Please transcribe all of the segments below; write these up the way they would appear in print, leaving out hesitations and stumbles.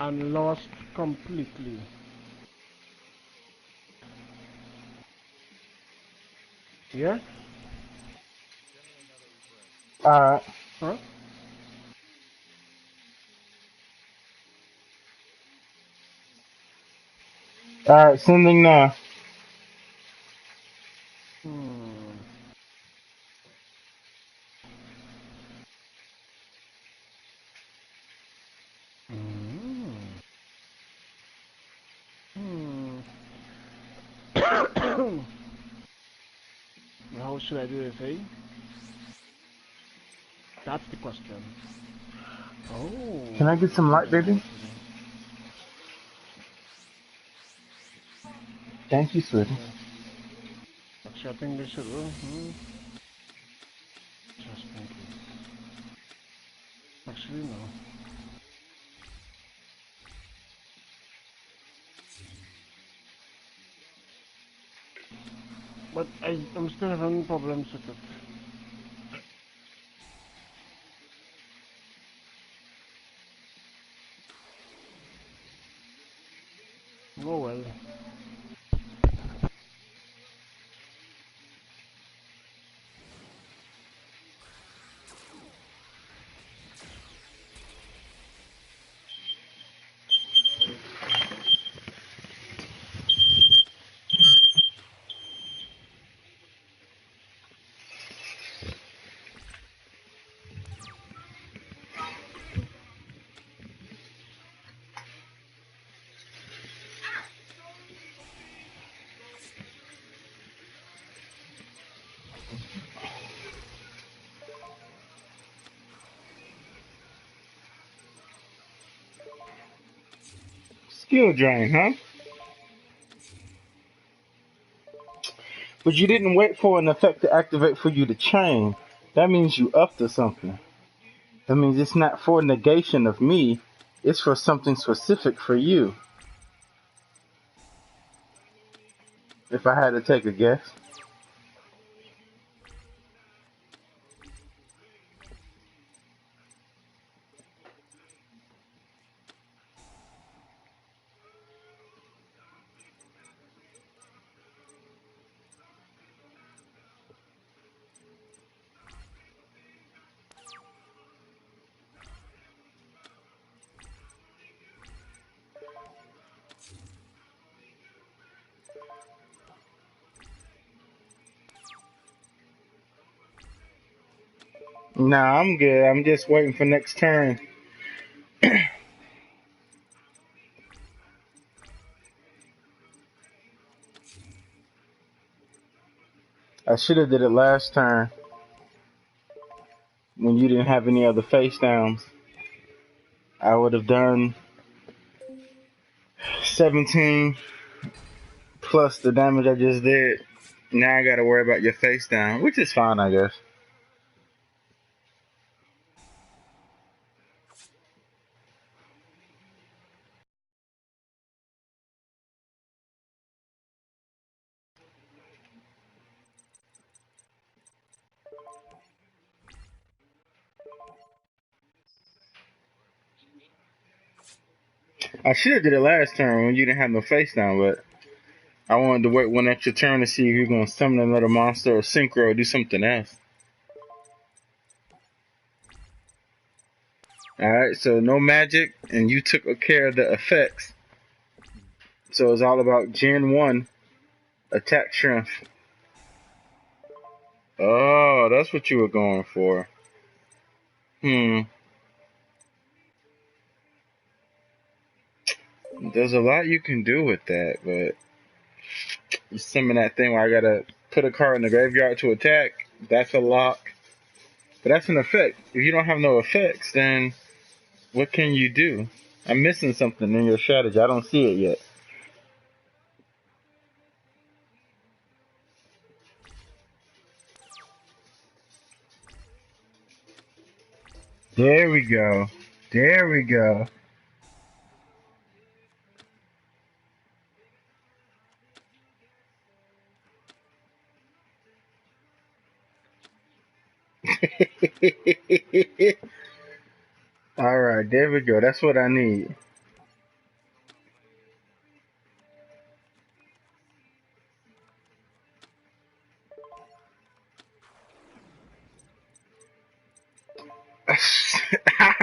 and lost completely. Yeah? Alright. Huh? Alright, sending now. Hmm. Hmm. Hmm. How should I do this, eh? That's the question. Can I Oh, get some light, don't know baby? what to do. Thank you, sweetie. Okay. Actually, I think they should. Just in case. Actually, no. But I'm still having problems with it. Oh well. Skill drain, huh? But you didn't wait for an effect to activate for you to chain. That means you up to something. That means it's not for negation of me. It's for something specific for you. If I had to take a guess. Nah, I'm good. I'm just waiting for next turn. I should have did it last turn when you didn't have any other face downs. I would have done 17 plus the damage I just did. Now I gotta worry about your face down, which is fine, I guess. I should have did it last turn when you didn't have no face down, but I wanted to wait one extra turn to see if you're gonna summon another monster or synchro or do something else. Alright, so no magic, and you took care of the effects. So it's all about Gen 1 attack strength. Oh, that's what you were going for. Hmm. There's a lot you can do with that, but you summon that thing where I gotta put a card in the graveyard to attack. That's a lock. But that's an effect. If you don't have no effects, then what can you do? I'm missing something in your strategy. I don't see it yet. There we go. There we go. All right, there we go. That's what I need.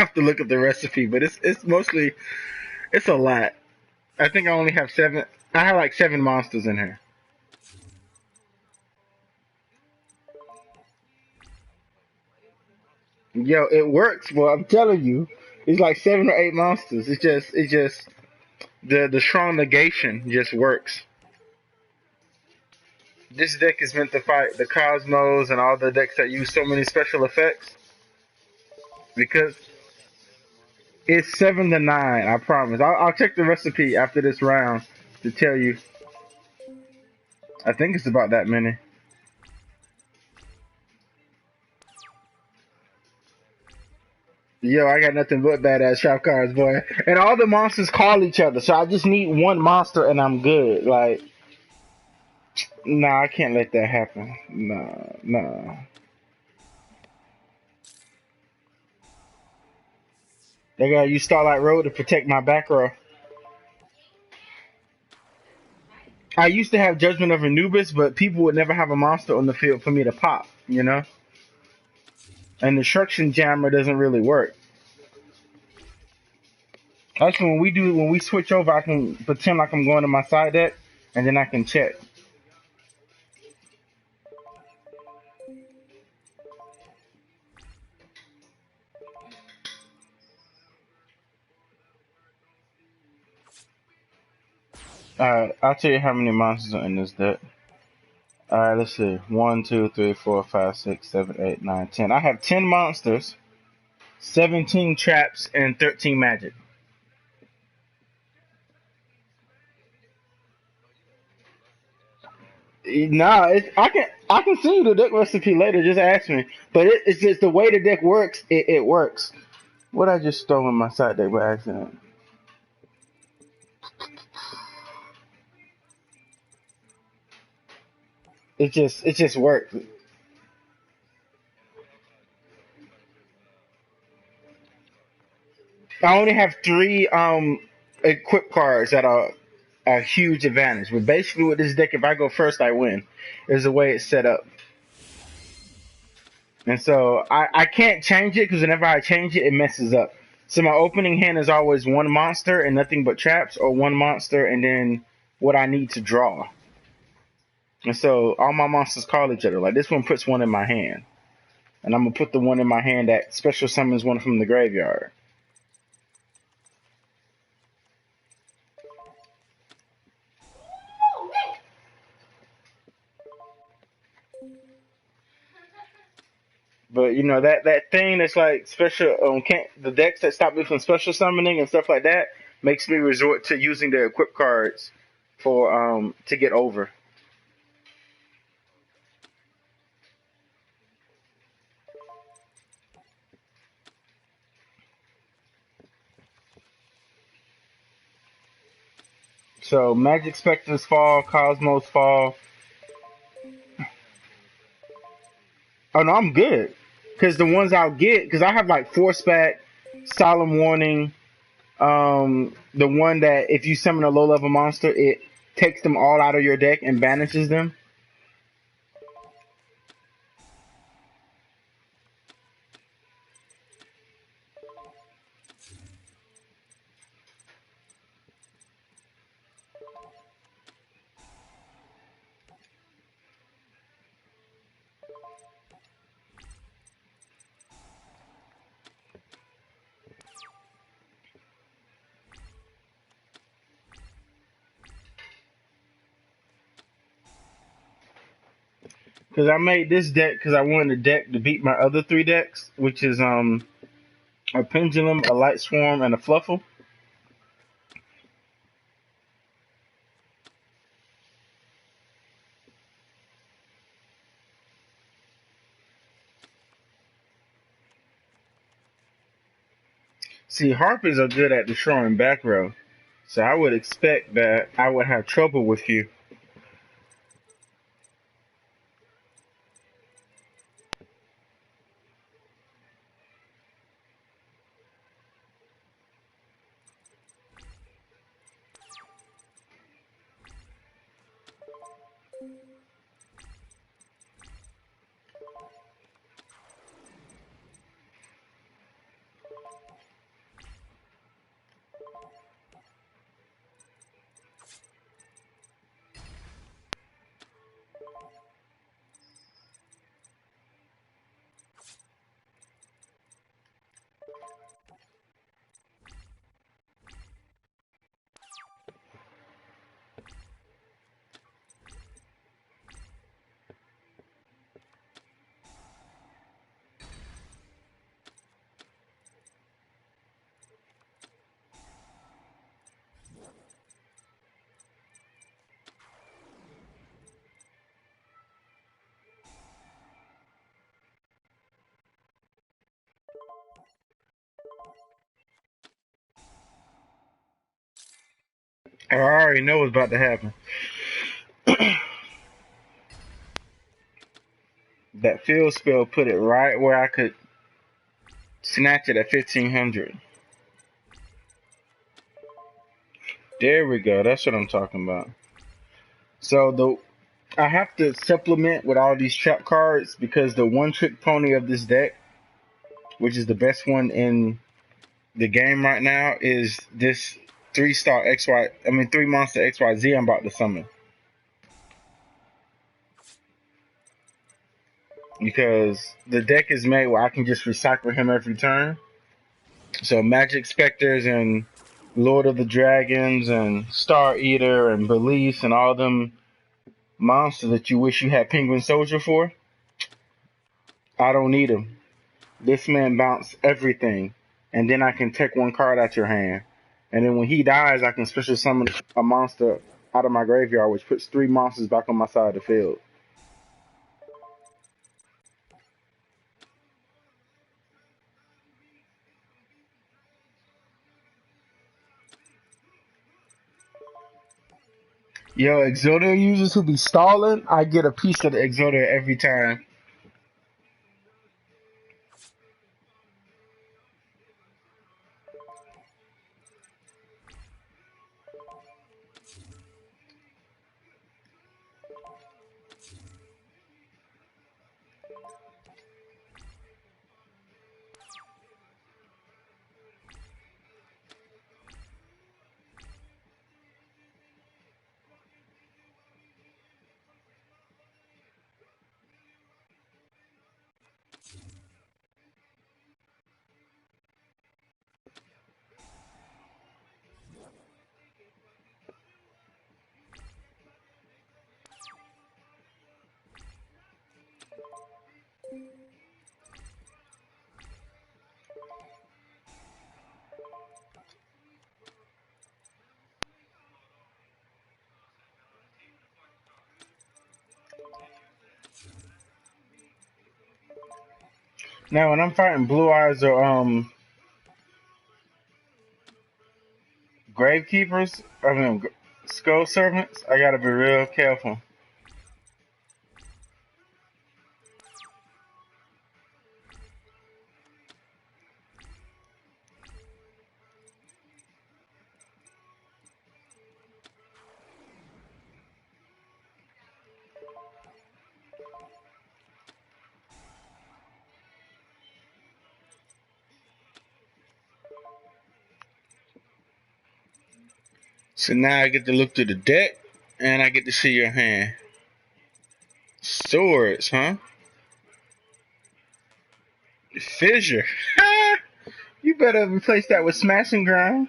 have to look at the recipe, but it's mostly it's a lot. I think I only have seven. I have like seven monsters in here. Yo, it works, boy. I'm telling you, it's like seven or eight monsters. It's just the strong negation just works. This deck is meant to fight the Cosmos and all the decks that use so many special effects because it's 7 to 9. I promise. I'll check the recipe after this round to tell you. I think it's about that many. Yo, I got nothing but badass trap cards, boy. And all the monsters call each other, so I just need one monster and I'm good. Like, nah, I can't let that happen. Nah, nah. They gotta use Starlight Road to protect my back row. I used to have Judgment of Anubis, but people would never have a monster on the field for me to pop, you know? And Destruction Jammer doesn't really work. Actually, when we switch over, I can pretend like I'm going to my side deck, and then I can check. Alright, I'll tell you how many monsters are in this deck. Alright, let's see. 1, 2, 3, 4, 5, 6, 7, 8, 9, 10. I have 10 monsters, 17 traps, and 13 magic. Nah, I can send you the deck recipe later. Just ask me. But it's just the way the deck works. It works. What I just stole in my side deck by accident. It just works. I only have three equip cards that are a huge advantage. But basically, with this deck, if I go first, I win. Is the way it's set up. And so I can't change it because whenever I change it, it messes up. So my opening hand is always one monster and nothing but traps, or one monster and then what I need to draw. And so all my monsters call each other. Like this one puts one in my hand. And I'm going to put the one in my hand that special summons one from the graveyard. But you know that thing that's like special can't the decks that stop me from special summoning and stuff like that makes me resort to using the equip cards for to get over. So Magic Spectres fall, Cosmos fall. Oh no, I'm good. Cause the ones I'll get, cause I have like Force Back, Solemn Warning, the one that if you summon a low level monster, it takes them all out of your deck and banishes them. Cause I made this deck because I wanted a deck to beat my other three decks, which is a Pendulum, a Light Swarm, and a Fluffle. See, Harpies are good at destroying back row, so I would expect that I would have trouble with you. I already know what's about to happen. That field spell put it right where I could snatch it at 1500. There we go. That's what I'm talking about. So I have to supplement with all these trap cards because the one trick pony of this deck, which is the best one in the game right now, is this 3-star XY. I mean 3-monster XYZ I'm about to summon. Because the deck is made where I can just recycle him every turn. So Magic Specters and Lord of the Dragons and Star Eater and Beliefs and all them monsters that you wish you had Penguin Soldier for, I don't need them. This man bounce everything, and then I can take one card out your hand. And then when he dies, I can special summon a monster out of my graveyard, which puts 3 monsters back on my side of the field. Yo, Exodia users who be stalling, I get a piece of the Exodia every time. Now, when I'm fighting Blue Eyes or Gravekeepers, Skull Servants, I gotta be real careful. So now I get to look through the deck, and I get to see your hand. Swords, huh? Fissure. You better replace that with Smash and Grind.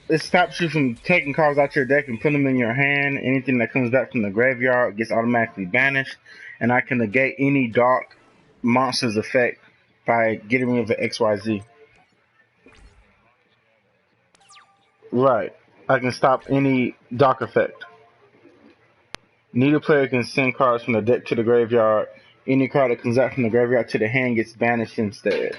It stops you from taking cards out your deck and putting them in your hand. Anything that comes back from the graveyard gets automatically banished, and I can negate any dark monster's effect by getting rid of the XYZ. Right. I can stop any dark effect. Neither player can send cards from the deck to the graveyard. Any card that comes out from the graveyard to the hand gets banished instead.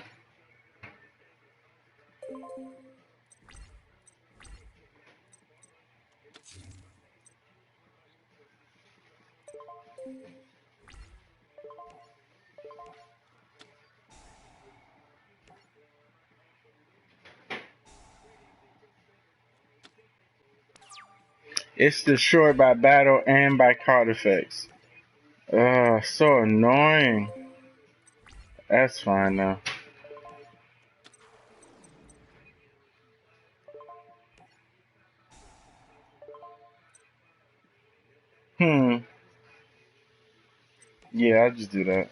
It's destroyed by battle and by card effects. So annoying. That's fine now. Hmm. Yeah, I'll just do that.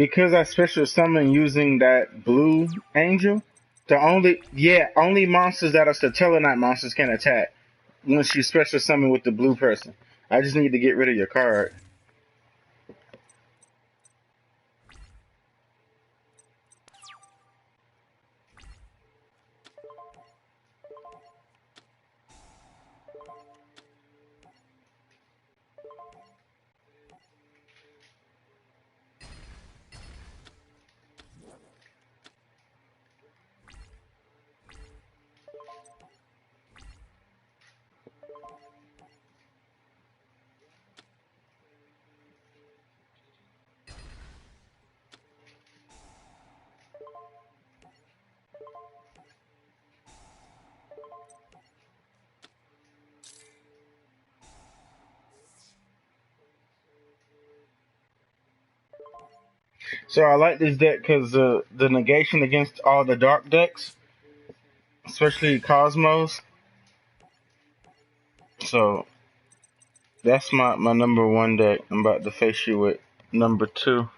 Because I special summon using that blue angel, only monsters that are Satellarknight monsters can attack once you special summon with the blue person. I just need to get rid of your card. So I like this deck because the negation against all the dark decks, especially Cosmos. So that's my number one deck. I'm about to face you with number two.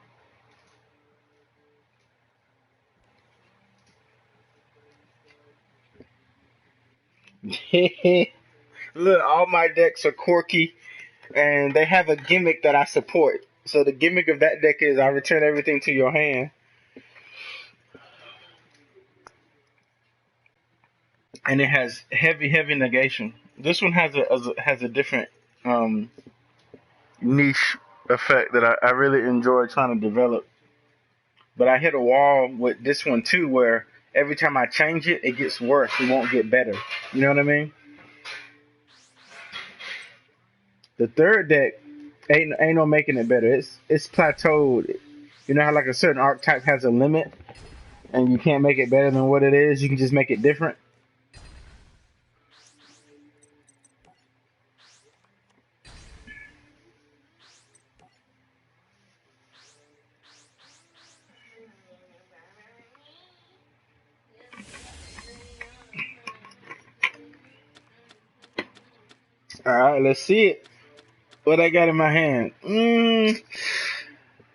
Look, all my decks are quirky and they have a gimmick that I support. So the gimmick of that deck is I return everything to your hand, and it has heavy negation. This one has a different um, niche effect that I really enjoy trying to develop. But I hit a wall with this one too, where every time I change it, it gets worse. It won't get better. You know what I mean? The third deck ain't no making it better. It's plateaued. You know how like a certain archetype has a limit, and you can't make it better than what it is. You can just make it different. All right, let's see it. What I got in my hand?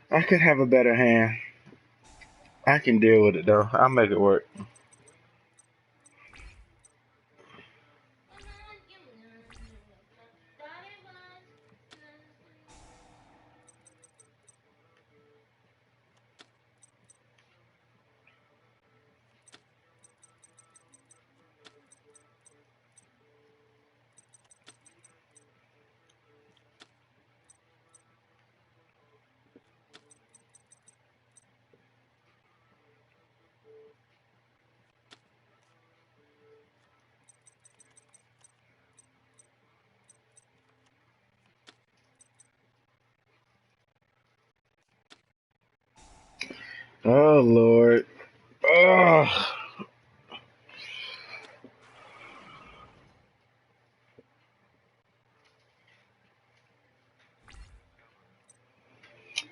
I could have a better hand. I can deal with it though. I'll make it work. Oh Lord. Oh.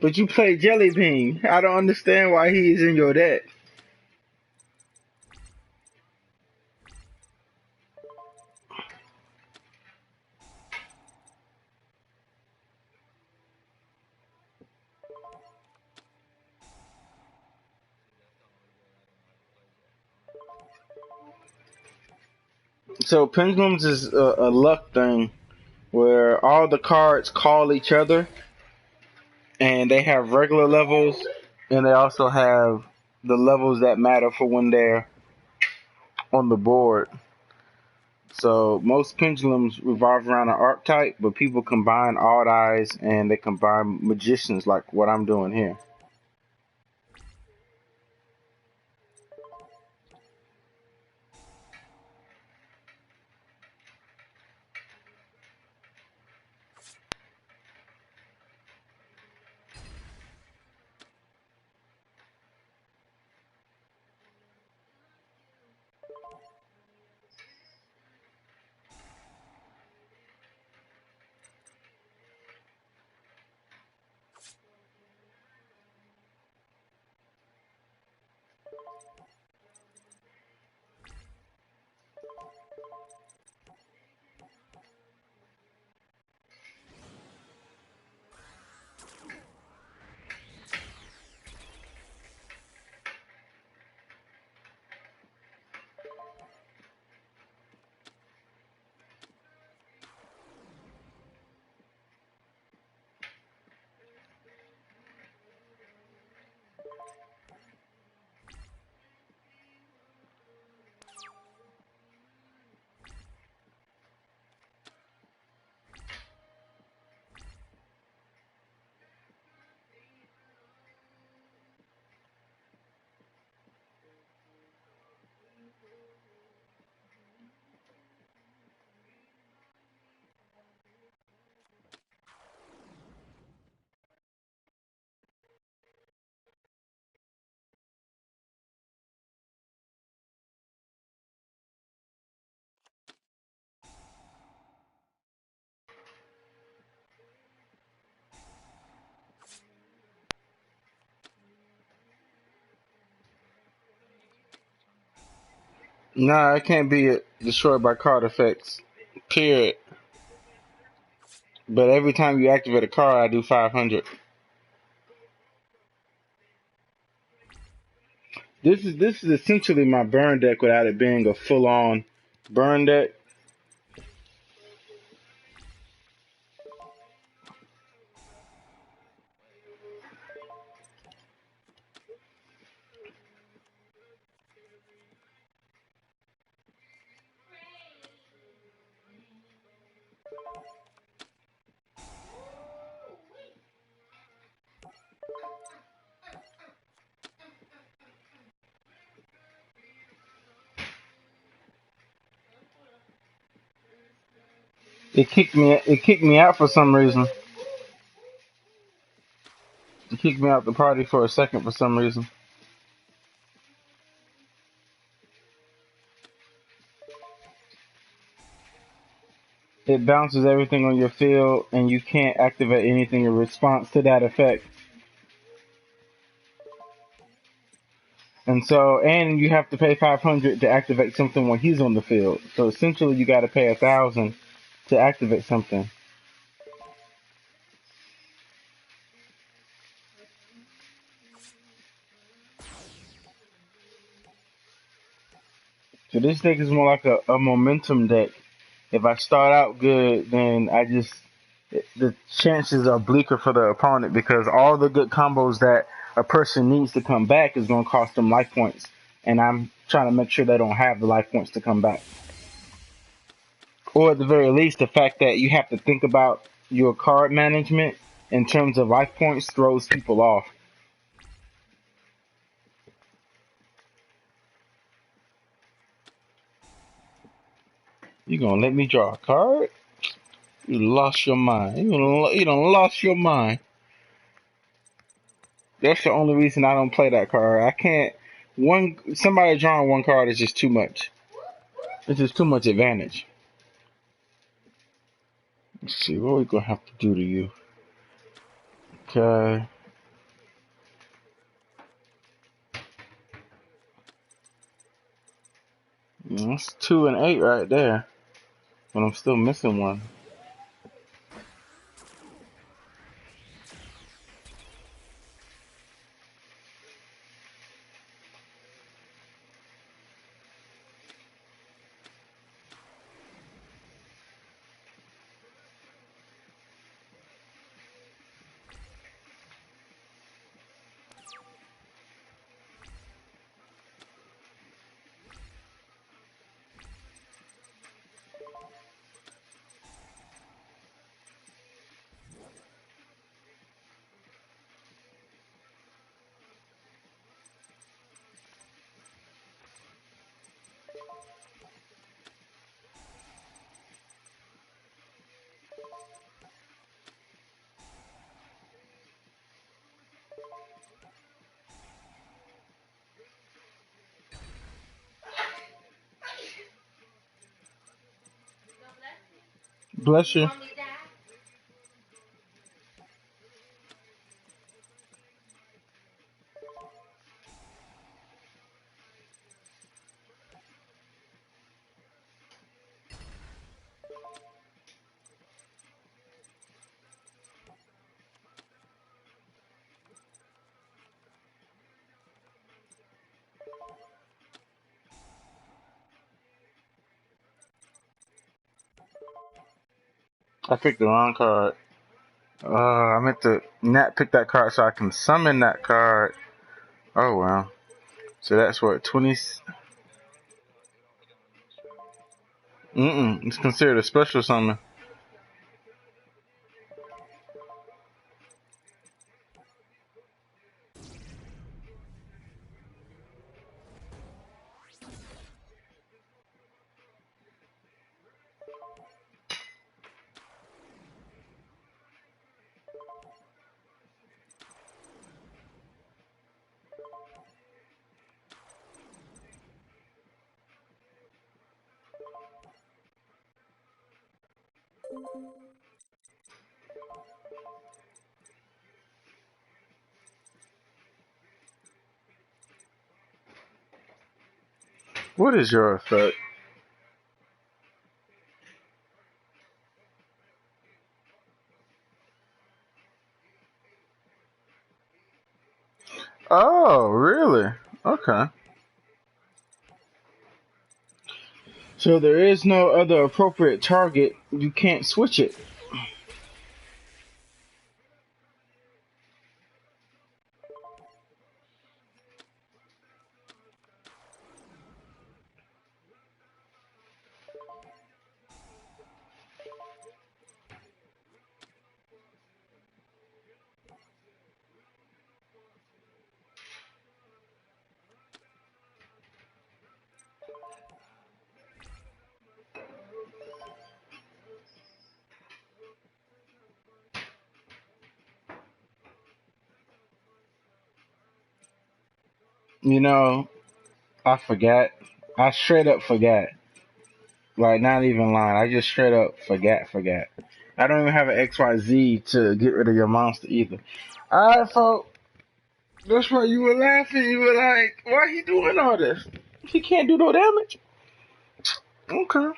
But you play Jelly Bean. I don't understand why he's in your deck. So Pendulums is a luck thing where all the cards call each other, and they have regular levels, and they also have the levels that matter for when they're on the board. So most pendulums revolve around an archetype, but people combine odd eyes and they combine magicians like what I'm doing here. Nah, it can't be destroyed by card effects. Period. But every time you activate a card, I do 500. This is essentially my burn deck without it being a full on burn deck. It kicked me out for some reason. It kicked me out the party for a second for some reason. It bounces everything on your field, and you can't activate anything in response to that effect. And you have to pay 500 to activate something when he's on the field. So essentially, you got to pay 1,000 to activate something. So this deck is more like a momentum deck. If I start out good, then the chances are bleaker for the opponent because all the good combos that a person needs to come back is going to cost them life points, and I'm trying to make sure they don't have the life points to come back. Or at the very least, the fact that you have to think about your card management in terms of life points throws people off. You gonna let me draw a card? You lost your mind. You done lost your mind. That's the only reason I don't play that card. I can't. Somebody drawing one card is just too much. It's just too much advantage. Let's see what we gonna have to do to you. Okay. That's 2 and 8 right there. But I'm still missing one. Bless you. I picked the wrong card. I meant to not pick that card so I can summon that card. Oh well. So that's what 20. It's considered a special summon. What is your effect? Oh, really? Okay. So there is no other appropriate target. You can't switch it. You know, I forgot. I straight up forgot. Like, not even lying. I just straight up forgot. I don't even have an XYZ to get rid of your monster either. Alright, folks. That's why you were laughing. You were like, why he doing all this? He can't do no damage. Okay.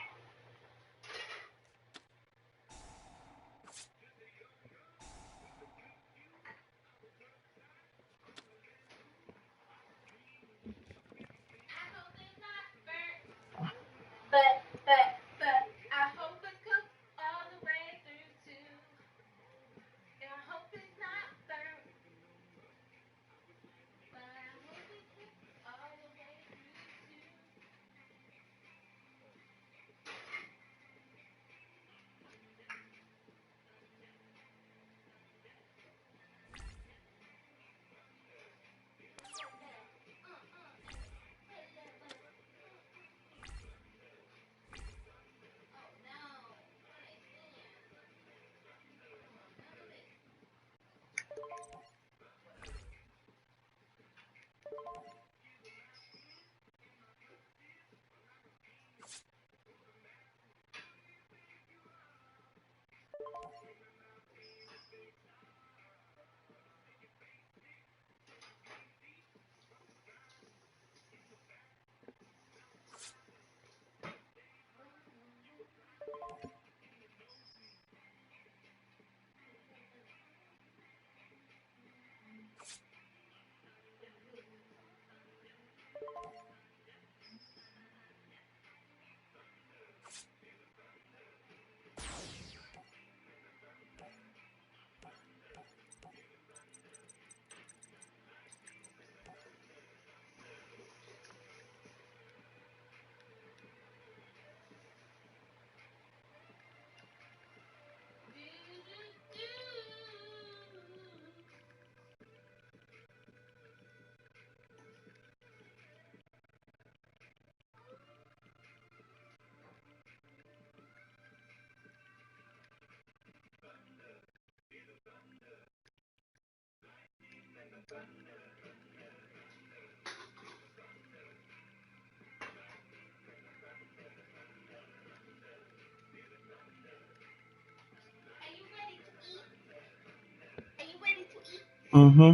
Mm-hmm.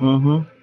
Mm-hmm.